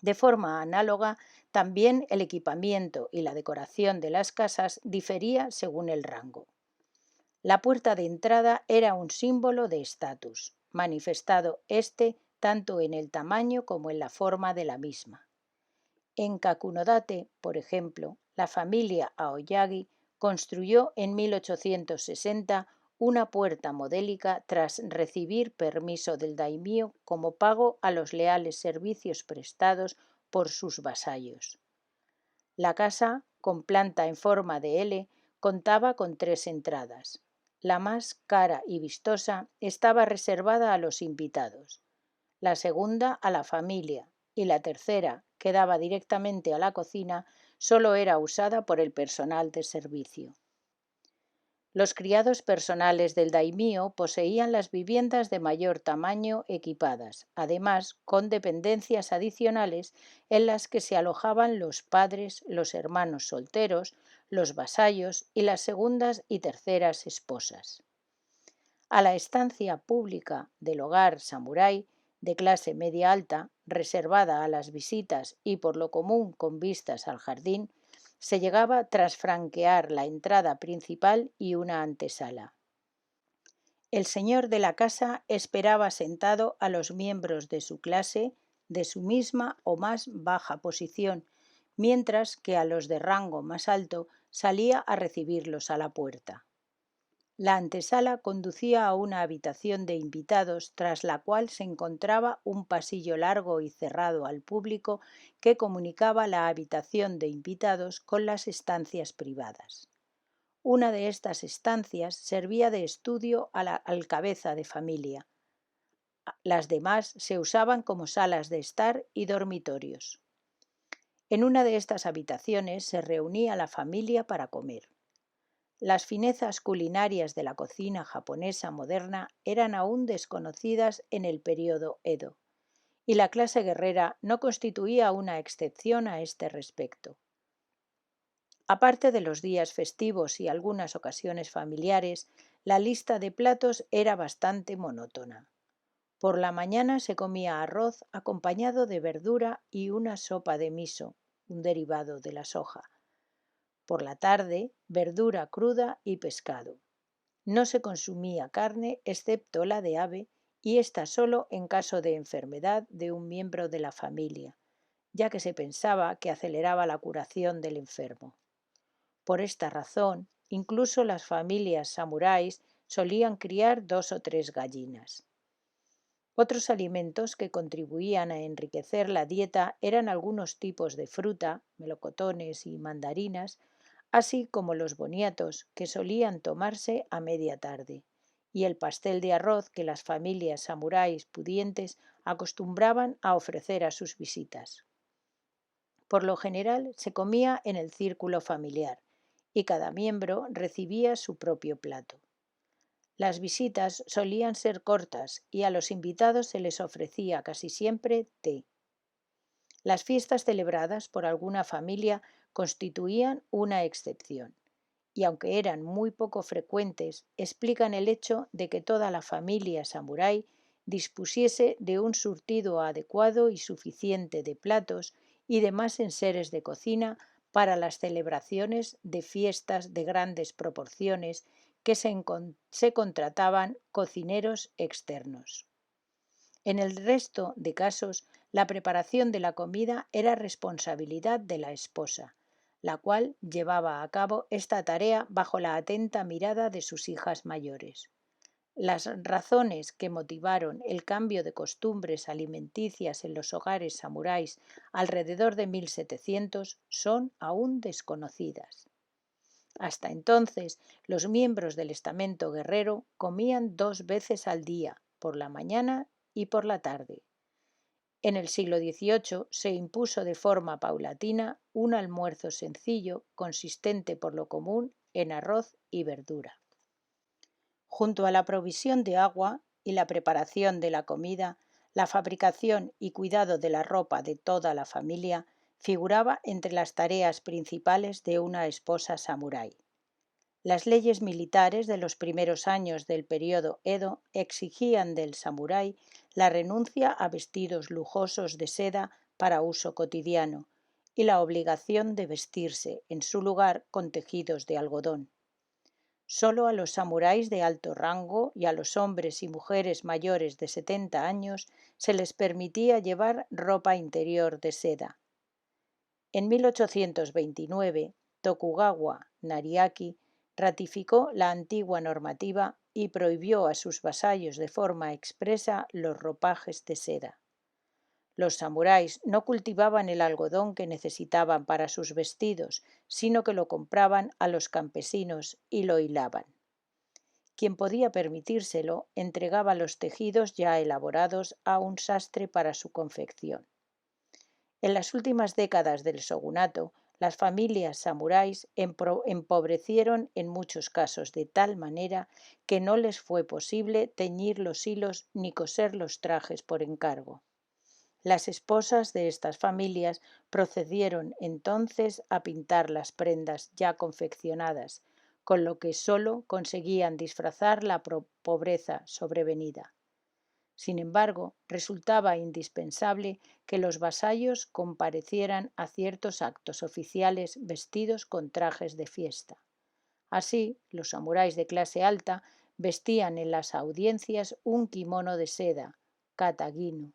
De forma análoga, también el equipamiento y la decoración de las casas difería según el rango. La puerta de entrada era un símbolo de estatus, manifestado tanto en el tamaño como en la forma de la misma. En Kakunodate, por ejemplo, la familia Aoyagi construyó en 1860 una puerta modélica tras recibir permiso del daimio como pago a los leales servicios prestados por sus vasallos. La casa, con planta en forma de L, contaba con 3 entradas. La más cara y vistosa estaba reservada a los invitados, la segunda a la familia y la tercera, que daba directamente a la cocina, solo era usada por el personal de servicio. Los criados personales del daimio poseían las viviendas de mayor tamaño equipadas, además con dependencias adicionales en las que se alojaban los padres, los hermanos solteros, los vasallos y las segundas y terceras esposas. A la estancia pública del hogar samurái de clase media alta, reservada a las visitas y por lo común con vistas al jardín, se llegaba tras franquear la entrada principal y una antesala. El señor de la casa esperaba sentado a los miembros de su clase de su misma o más baja posición, mientras que a los de rango más alto salía a recibirlos a la puerta. La antesala conducía a una habitación de invitados, tras la cual se encontraba un pasillo largo y cerrado al público que comunicaba la habitación de invitados con las estancias privadas. Una de estas estancias servía de estudio al cabeza de familia. Las demás se usaban como salas de estar y dormitorios. En una de estas habitaciones se reunía la familia para comer. Las finezas culinarias de la cocina japonesa moderna eran aún desconocidas en el período Edo, y la clase guerrera no constituía una excepción a este respecto. Aparte de los días festivos y algunas ocasiones familiares, la lista de platos era bastante monótona. Por la mañana se comía arroz acompañado de verdura y una sopa de miso, un derivado de la soja. Por la tarde, verdura cruda y pescado. No se consumía carne excepto la de ave, y ésta solo en caso de enfermedad de un miembro de la familia, ya que se pensaba que aceleraba la curación del enfermo. Por esta razón, incluso las familias samuráis solían criar 2 o 3 gallinas. Otros alimentos que contribuían a enriquecer la dieta eran algunos tipos de fruta, melocotones y mandarinas, así como los boniatos, que solían tomarse a media tarde, y el pastel de arroz que las familias samuráis pudientes acostumbraban a ofrecer a sus visitas. Por lo general se comía en el círculo familiar, y cada miembro recibía su propio plato. Las visitas solían ser cortas y a los invitados se les ofrecía casi siempre té. Las fiestas celebradas por alguna familia constituían una excepción, y aunque eran muy poco frecuentes, explican el hecho de que toda la familia samurái dispusiese de un surtido adecuado y suficiente de platos y demás enseres de cocina para las celebraciones de fiestas de grandes proporciones que se contrataban cocineros externos. En el resto de casos, la preparación de la comida era responsabilidad de la esposa, la cual llevaba a cabo esta tarea bajo la atenta mirada de sus hijas mayores. Las razones que motivaron el cambio de costumbres alimenticias en los hogares samuráis alrededor de 1700 son aún desconocidas. Hasta entonces, los miembros del estamento guerrero comían 2 veces al día, por la mañana y por la tarde. En el siglo XVIII se impuso de forma paulatina un almuerzo sencillo, consistente por lo común en arroz y verdura. Junto a la provisión de agua y la preparación de la comida, la fabricación y cuidado de la ropa de toda la familia figuraba entre las tareas principales de una esposa samurái. Las leyes militares de los primeros años del período Edo exigían del samurái la renuncia a vestidos lujosos de seda para uso cotidiano y la obligación de vestirse en su lugar con tejidos de algodón. Solo a los samuráis de alto rango y a los hombres y mujeres mayores de 70 años se les permitía llevar ropa interior de seda. En 1829, Tokugawa Nariaki ratificó la antigua normativa y prohibió a sus vasallos de forma expresa los ropajes de seda. Los samuráis no cultivaban el algodón que necesitaban para sus vestidos, sino que lo compraban a los campesinos y lo hilaban. Quien podía permitírselo entregaba los tejidos ya elaborados a un sastre para su confección. En las últimas décadas del shogunato, Las familias samuráis empobrecieron en muchos casos de tal manera que no les fue posible teñir los hilos ni coser los trajes por encargo. Las esposas de estas familias procedieron entonces a pintar las prendas ya confeccionadas, con lo que sólo conseguían disfrazar la pobreza sobrevenida. Sin embargo, resultaba indispensable que los vasallos comparecieran a ciertos actos oficiales vestidos con trajes de fiesta. Así, los samuráis de clase alta vestían en las audiencias un kimono de seda, kataginu,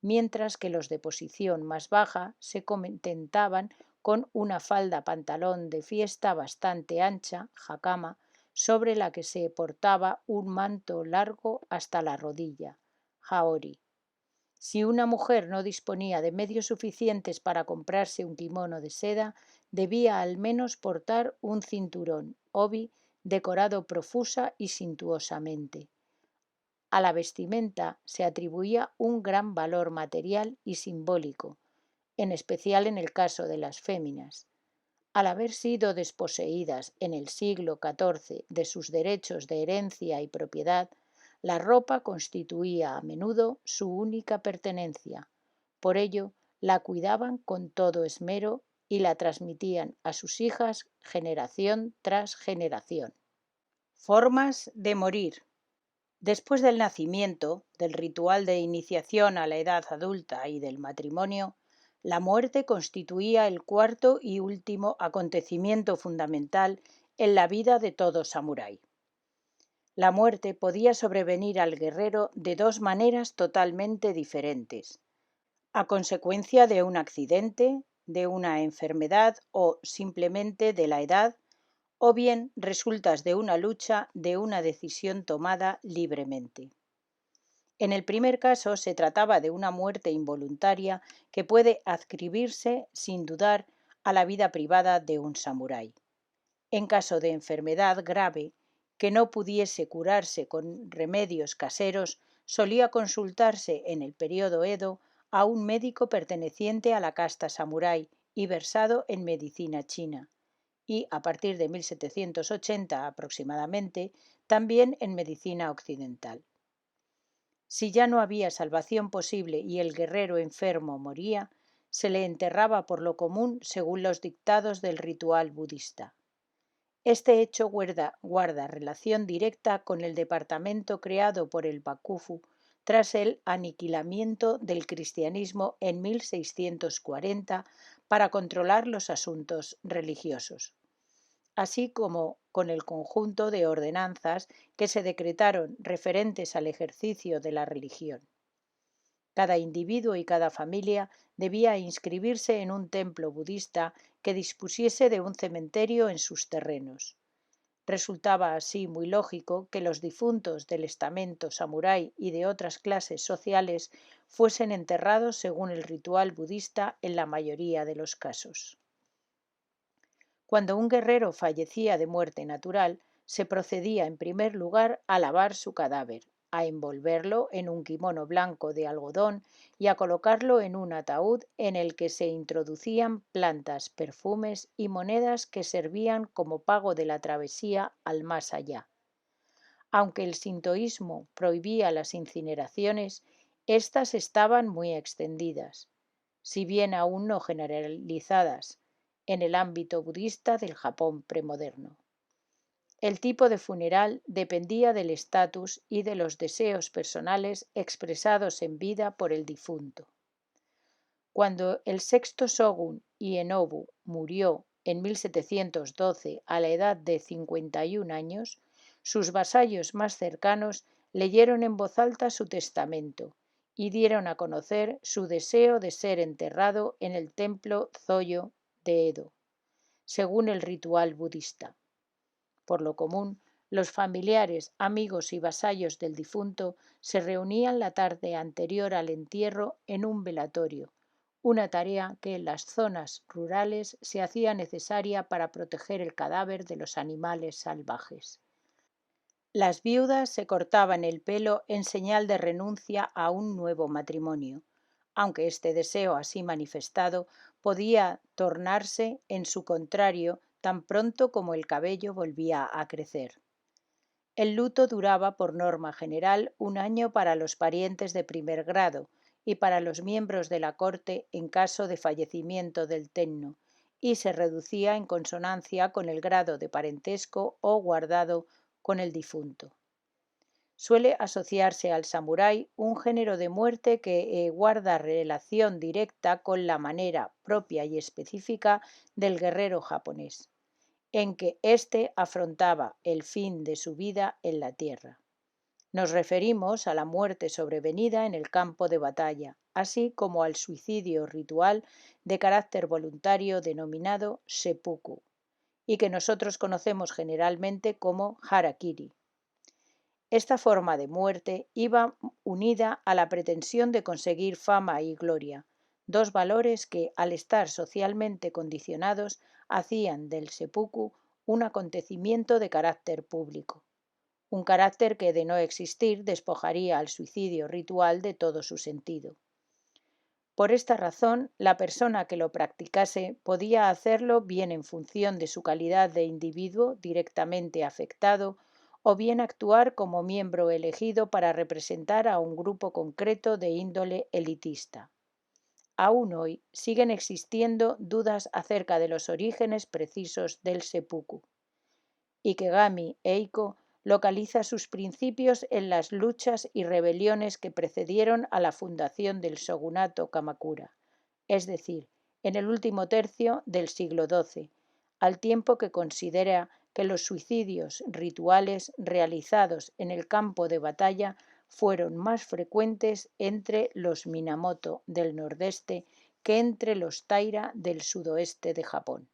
mientras que los de posición más baja se contentaban con una falda pantalón de fiesta bastante ancha, hakama, sobre la que se portaba un manto largo hasta la rodilla, haori. Si una mujer no disponía de medios suficientes para comprarse un kimono de seda, debía al menos portar un cinturón, obi, decorado profusa y suntuosamente. A la vestimenta se atribuía un gran valor material y simbólico, en especial en el caso de las féminas. Al haber sido desposeídas en el siglo XIV de sus derechos de herencia y propiedad, la ropa constituía a menudo su única pertenencia. Por ello, la cuidaban con todo esmero y la transmitían a sus hijas generación tras generación. Formas de morir. Después del nacimiento, del ritual de iniciación a la edad adulta y del matrimonio, la muerte constituía el cuarto y último acontecimiento fundamental en la vida de todo samurái. La muerte podía sobrevenir al guerrero de dos maneras totalmente diferentes: a consecuencia de un accidente, de una enfermedad o simplemente de la edad, o bien resultas de una lucha, de una decisión tomada libremente. En el primer caso se trataba de una muerte involuntaria que puede adscribirse, sin dudar, a la vida privada de un samurái. En caso de enfermedad grave que no pudiese curarse con remedios caseros, solía consultarse en el período Edo a un médico perteneciente a la casta samurái y versado en medicina china, y a partir de 1780 aproximadamente también en medicina occidental. Si ya no había salvación posible y el guerrero enfermo moría, se le enterraba por lo común según los dictados del ritual budista. Este hecho guarda relación directa con el departamento creado por el Bakufu tras el aniquilamiento del cristianismo en 1640 para controlar los asuntos religiosos, así como con el conjunto de ordenanzas que se decretaron referentes al ejercicio de la religión. Cada individuo y cada familia debía inscribirse en un templo budista que dispusiese de un cementerio en sus terrenos. Resultaba así muy lógico que los difuntos del estamento samurái y de otras clases sociales fuesen enterrados según el ritual budista en la mayoría de los casos. Cuando un guerrero fallecía de muerte natural, se procedía en primer lugar a lavar su cadáver, a envolverlo en un kimono blanco de algodón y a colocarlo en un ataúd en el que se introducían plantas, perfumes y monedas que servían como pago de la travesía al más allá. Aunque el sintoísmo prohibía las incineraciones, éstas estaban muy extendidas, si bien aún no generalizadas, en el ámbito budista del Japón premoderno. El tipo de funeral dependía del estatus y de los deseos personales expresados en vida por el difunto. Cuando el sexto shogun Ienobu murió en 1712 a la edad de 51 años, sus vasallos más cercanos leyeron en voz alta su testamento y dieron a conocer su deseo de ser enterrado en el templo Zoyo de Edo, según el ritual budista. Por lo común, los familiares, amigos y vasallos del difunto se reunían la tarde anterior al entierro en un velatorio, una tarea que en las zonas rurales se hacía necesaria para proteger el cadáver de los animales salvajes. Las viudas se cortaban el pelo en señal de renuncia a un nuevo matrimonio, aunque este deseo así manifestado podía tornarse en su contrario tan pronto como el cabello volvía a crecer. El luto duraba por norma general un año para los parientes de primer grado y para los miembros de la corte en caso de fallecimiento del tenno, y se reducía en consonancia con el grado de parentesco o guardado con el difunto. Suele asociarse al samurái un género de muerte que guarda relación directa con la manera propia y específica del guerrero japonés, en que éste afrontaba el fin de su vida en la tierra. Nos referimos a la muerte sobrevenida en el campo de batalla, así como al suicidio ritual de carácter voluntario denominado seppuku, y que nosotros conocemos generalmente como harakiri. Esta forma de muerte iba unida a la pretensión de conseguir fama y gloria, dos valores que, al estar socialmente condicionados, hacían del seppuku un acontecimiento de carácter público, un carácter que, de no existir, despojaría al suicidio ritual de todo su sentido. Por esta razón, la persona que lo practicase podía hacerlo bien en función de su calidad de individuo directamente afectado, o bien actuar como miembro elegido para representar a un grupo concreto de índole elitista. Aún hoy siguen existiendo dudas acerca de los orígenes precisos del seppuku. Ikegami Eiko localiza sus principios en las luchas y rebeliones que precedieron a la fundación del shogunato Kamakura, es decir, en el último tercio del siglo XII, al tiempo que considera que los suicidios rituales realizados en el campo de batalla fueron más frecuentes entre los Minamoto del nordeste que entre los Taira del sudoeste de Japón.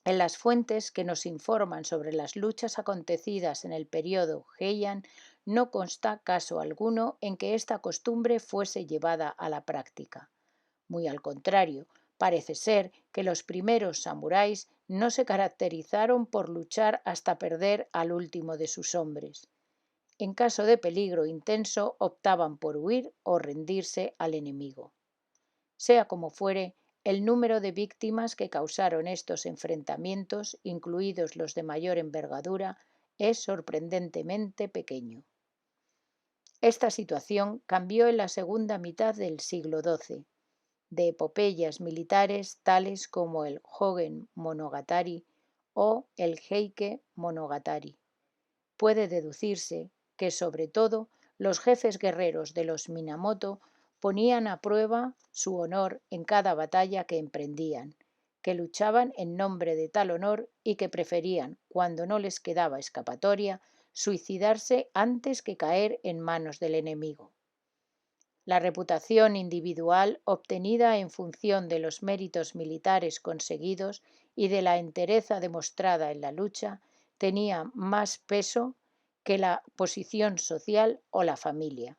En las fuentes que nos informan sobre las luchas acontecidas en el período Heian no consta caso alguno en que esta costumbre fuese llevada a la práctica. Muy al contrario, parece ser que los primeros samuráis no se caracterizaron por luchar hasta perder al último de sus hombres. En caso de peligro intenso, optaban por huir o rendirse al enemigo. Sea como fuere, el número de víctimas que causaron estos enfrentamientos, incluidos los de mayor envergadura, es sorprendentemente pequeño. Esta situación cambió en la segunda mitad del siglo XII. De epopeyas militares tales como el Hogen Monogatari o el Heike Monogatari, puede deducirse que, sobre todo, los jefes guerreros de los Minamoto ponían a prueba su honor en cada batalla que emprendían, que luchaban en nombre de tal honor y que preferían, cuando no les quedaba escapatoria, suicidarse antes que caer en manos del enemigo. La reputación individual obtenida en función de los méritos militares conseguidos y de la entereza demostrada en la lucha tenía más peso que la posición social o la familia.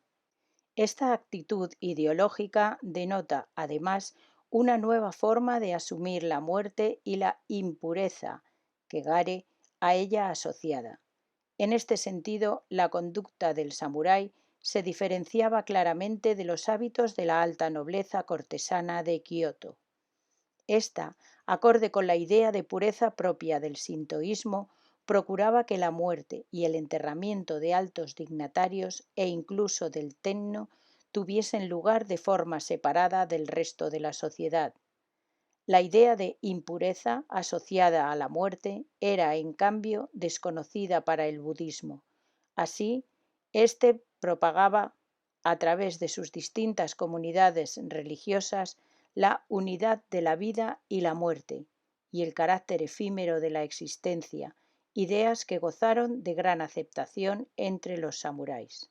Esta actitud ideológica denota, además, una nueva forma de asumir la muerte y la impureza, Kegare, a ella asociada. En este sentido, la conducta del samurái se diferenciaba claramente de los hábitos de la alta nobleza cortesana de Kioto. Esta, acorde con la idea de pureza propia del sintoísmo, procuraba que la muerte y el enterramiento de altos dignatarios e incluso del tenno tuviesen lugar de forma separada del resto de la sociedad. La idea de impureza asociada a la muerte era, en cambio, desconocida para el budismo. Así, este propagaba, a través de sus distintas comunidades religiosas, la unidad de la vida y la muerte, y el carácter efímero de la existencia, ideas que gozaron de gran aceptación entre los samuráis.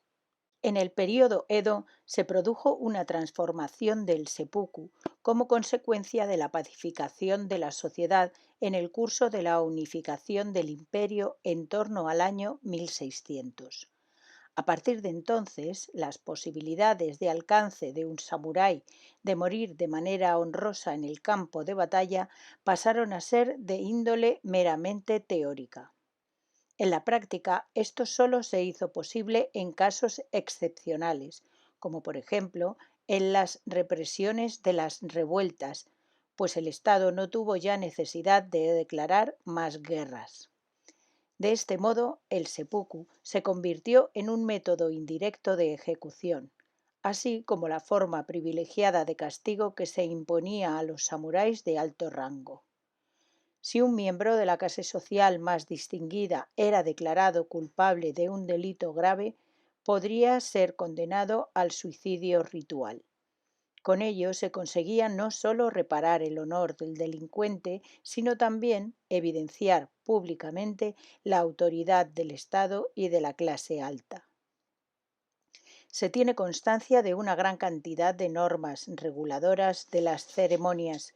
En el período Edo se produjo una transformación del seppuku como consecuencia de la pacificación de la sociedad en el curso de la unificación del imperio en torno al año 1600. A partir de entonces, las posibilidades de alcance de un samurái de morir de manera honrosa en el campo de batalla pasaron a ser de índole meramente teórica. En la práctica, esto solo se hizo posible en casos excepcionales, como por ejemplo en las represiones de las revueltas, pues el Estado no tuvo ya necesidad de declarar más guerras. De este modo, el seppuku se convirtió en un método indirecto de ejecución, así como la forma privilegiada de castigo que se imponía a los samuráis de alto rango. Si un miembro de la clase social más distinguida era declarado culpable de un delito grave, podría ser condenado al suicidio ritual. Con ello se conseguía no solo reparar el honor del delincuente, sino también evidenciar públicamente la autoridad del Estado y de la clase alta. Se tiene constancia de una gran cantidad de normas reguladoras de las ceremonias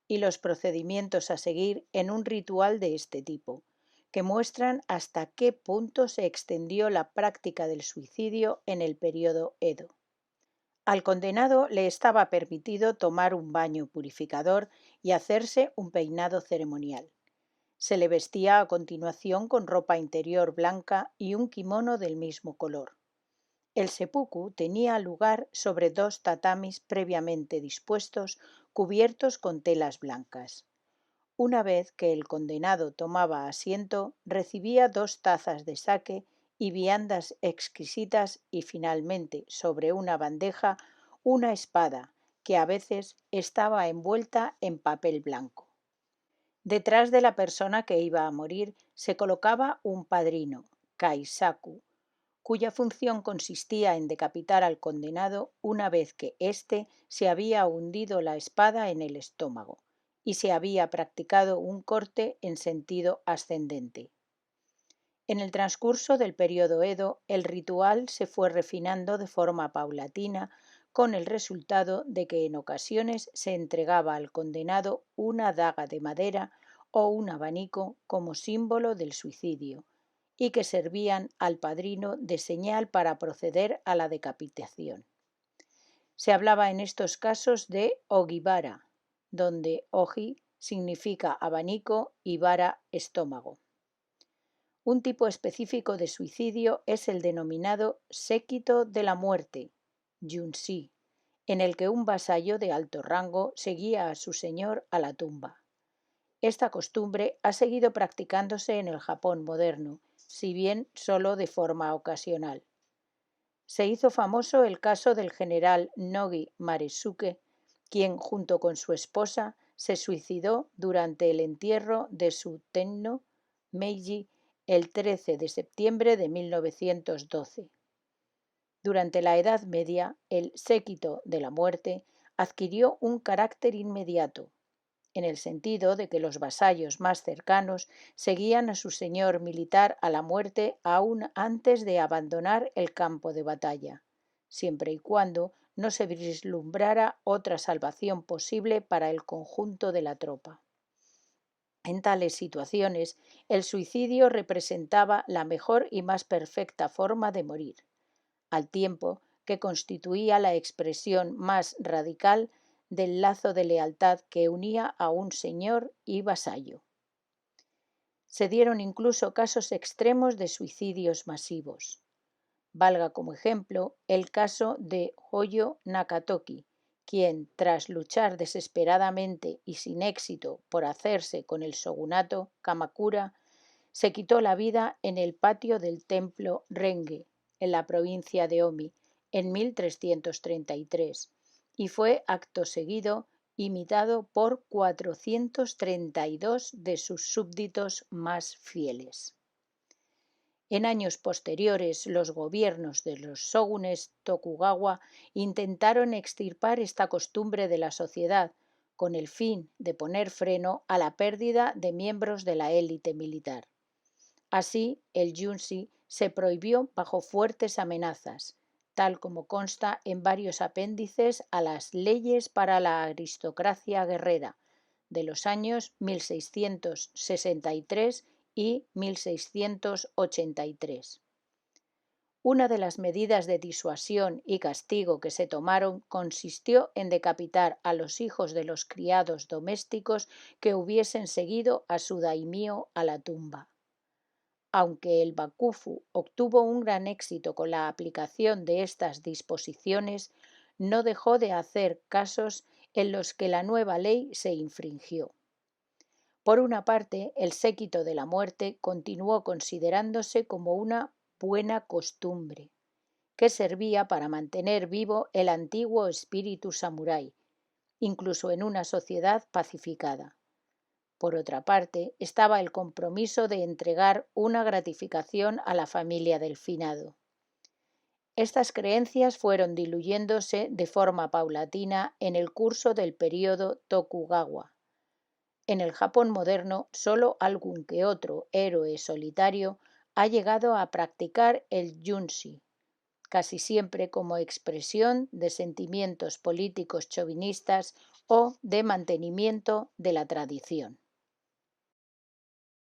y los procedimientos a seguir en un ritual de este tipo, que muestran hasta qué punto se extendió la práctica del suicidio en el período Edo. Al condenado le estaba permitido tomar un baño purificador y hacerse un peinado ceremonial. Se le vestía a continuación con ropa interior blanca y un kimono del mismo color. El seppuku tenía lugar sobre 2 tatamis previamente dispuestos, cubiertos con telas blancas. Una vez que el condenado tomaba asiento, recibía 2 tazas de sake y viandas exquisitas y finalmente, sobre una bandeja, una espada, que a veces estaba envuelta en papel blanco. Detrás de la persona que iba a morir se colocaba un padrino, kaisaku, cuya función consistía en decapitar al condenado una vez que éste se había hundido la espada en el estómago y se había practicado un corte en sentido ascendente. En el transcurso del período Edo, el ritual se fue refinando de forma paulatina, con el resultado de que en ocasiones se entregaba al condenado una daga de madera o un abanico como símbolo del suicidio, y que servían al padrino de señal para proceder a la decapitación. Se hablaba en estos casos de ogibara, donde ogi significa abanico y vara estómago. Un tipo específico de suicidio es el denominado séquito de la muerte, yunshi, en el que un vasallo de alto rango seguía a su señor a la tumba. Esta costumbre ha seguido practicándose en el Japón moderno, si bien solo de forma ocasional. Se hizo famoso el caso del general Nogi Maresuke, quien junto con su esposa se suicidó durante el entierro de su tenno Meiji el 13 de septiembre de 1912. Durante la Edad Media, el séquito de la muerte adquirió un carácter inmediato, en el sentido de que los vasallos más cercanos seguían a su señor militar a la muerte aún antes de abandonar el campo de batalla, siempre y cuando no se vislumbrara otra salvación posible para el conjunto de la tropa. En tales situaciones, el suicidio representaba la mejor y más perfecta forma de morir, al tiempo que constituía la expresión más radical del lazo de lealtad que unía a un señor y vasallo. Se dieron incluso casos extremos de suicidios masivos. Valga como ejemplo el caso de Hoyo Nakatoki, quien, tras luchar desesperadamente y sin éxito por hacerse con el shogunato Kamakura, se quitó la vida en el patio del templo Renge, en la provincia de Omi, en 1333, y fue acto seguido imitado por 432 de sus súbditos más fieles. En años posteriores, los gobiernos de los shógunes Tokugawa intentaron extirpar esta costumbre de la sociedad, con el fin de poner freno a la pérdida de miembros de la élite militar. Así, el yunshi se prohibió bajo fuertes amenazas, tal como consta en varios apéndices a las leyes para la aristocracia guerrera de los años 1663 y 1683. Una de las medidas de disuasión y castigo que se tomaron consistió en decapitar a los hijos de los criados domésticos que hubiesen seguido a su daimio a la tumba. Aunque el Bakufu obtuvo un gran éxito con la aplicación de estas disposiciones, no dejó de hacer casos en los que la nueva ley se infringió. Por una parte, el séquito de la muerte continuó considerándose como una buena costumbre, que servía para mantener vivo el antiguo espíritu samurái, incluso en una sociedad pacificada. Por otra parte, estaba el compromiso de entregar una gratificación a la familia del finado. Estas creencias fueron diluyéndose de forma paulatina en el curso del período Tokugawa. En el Japón moderno, solo algún que otro héroe solitario ha llegado a practicar el yunshi, casi siempre como expresión de sentimientos políticos chauvinistas o de mantenimiento de la tradición.